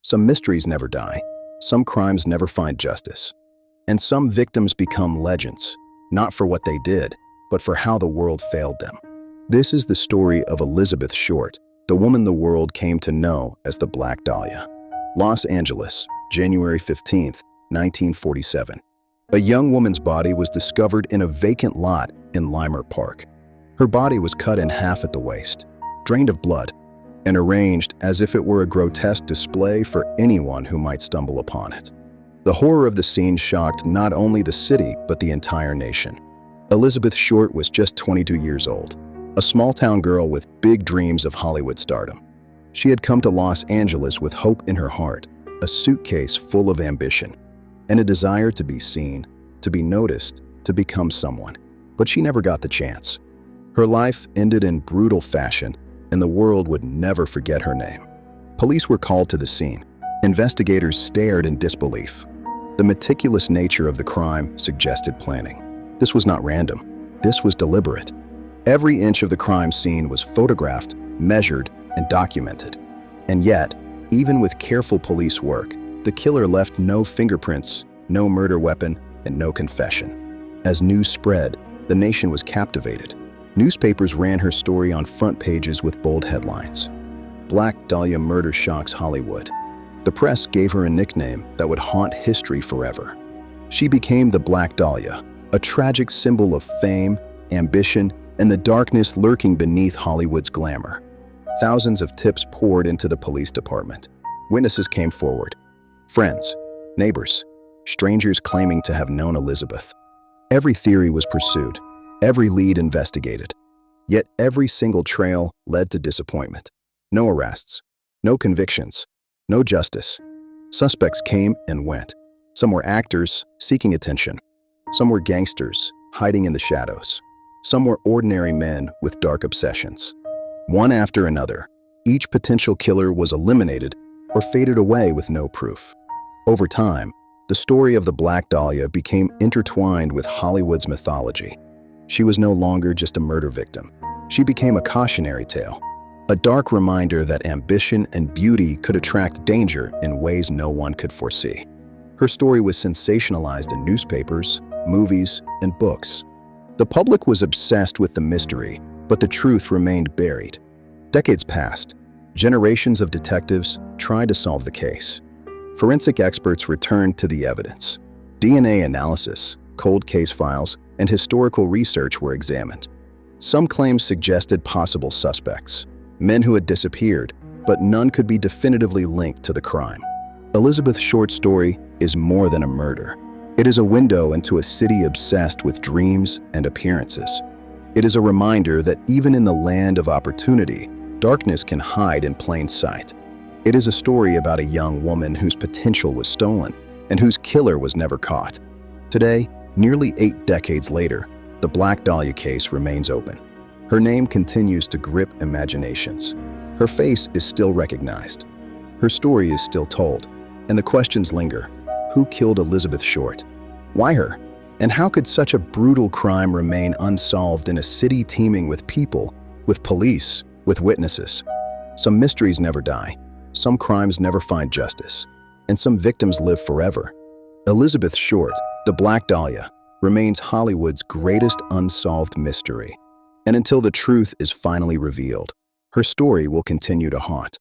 Some mysteries never die, some crimes never find justice, and some victims become legends, not for what they did, but for how the world failed them. This is the story of Elizabeth Short, the woman the world came to know as the Black Dahlia. Los Angeles, January 15, 1947. A young woman's body was discovered in a vacant lot in Limer Park. Her body was cut in half at the waist, drained of blood, and arranged as if it were a grotesque display for anyone who might stumble upon it. The horror of the scene shocked not only the city, but the entire nation. Elizabeth Short was just 22 years old, a small-town girl with big dreams of Hollywood stardom. She had come to Los Angeles with hope in her heart, a suitcase full of ambition, and a desire to be seen, to be noticed, to become someone. But she never got the chance. Her life ended in brutal fashion, and the world would never forget her name. Police were called to the scene. Investigators stared in disbelief. The meticulous nature of the crime suggested planning. This was not random. This was deliberate. Every inch of the crime scene was photographed, measured, and documented. And yet, even with careful police work, the killer left no fingerprints, no murder weapon, and no confession. As news spread, the nation was captivated. Newspapers ran her story on front pages with bold headlines. Black Dahlia murder shocks Hollywood. The press gave her a nickname that would haunt history forever. She became the Black Dahlia, a tragic symbol of fame, ambition, and the darkness lurking beneath Hollywood's glamour. Thousands of tips poured into the police department. Witnesses came forward. Friends, neighbors, strangers claiming to have known Elizabeth. Every theory was pursued, every lead investigated. Yet every single trail led to disappointment. No arrests, no convictions, no justice. Suspects came and went. Some were actors seeking attention. Some were gangsters hiding in the shadows. Some were ordinary men with dark obsessions. One after another, each potential killer was eliminated or faded away with no proof. Over time, the story of the Black Dahlia became intertwined with Hollywood's mythology. She was no longer just a murder victim. She became a cautionary tale, a dark reminder that ambition and beauty could attract danger in ways no one could foresee. Her story was sensationalized in newspapers, movies, and books. The public was obsessed with the mystery, but the truth remained buried. Decades passed. Generations of detectives tried to solve the case. Forensic experts returned to the evidence. DNA analysis, cold case files, and historical research were examined. Some claims suggested possible suspects, men who had disappeared, but none could be definitively linked to the crime. Elizabeth Short's story is more than a murder. It is a window into a city obsessed with dreams and appearances. It is a reminder that even in the land of opportunity, darkness can hide in plain sight. It is a story about a young woman whose potential was stolen and whose killer was never caught. Today, nearly 8 decades later, the Black Dahlia case remains open. Her name continues to grip imaginations. Her face is still recognized. Her story is still told, and the questions linger. Who killed Elizabeth Short? Why her? And how could such a brutal crime remain unsolved in a city teeming with people, with police, with witnesses? Some mysteries never die. Some crimes never find justice, and some victims live forever. Elizabeth Short, the Black Dahlia, remains Hollywood's greatest unsolved mystery. And until the truth is finally revealed, her story will continue to haunt.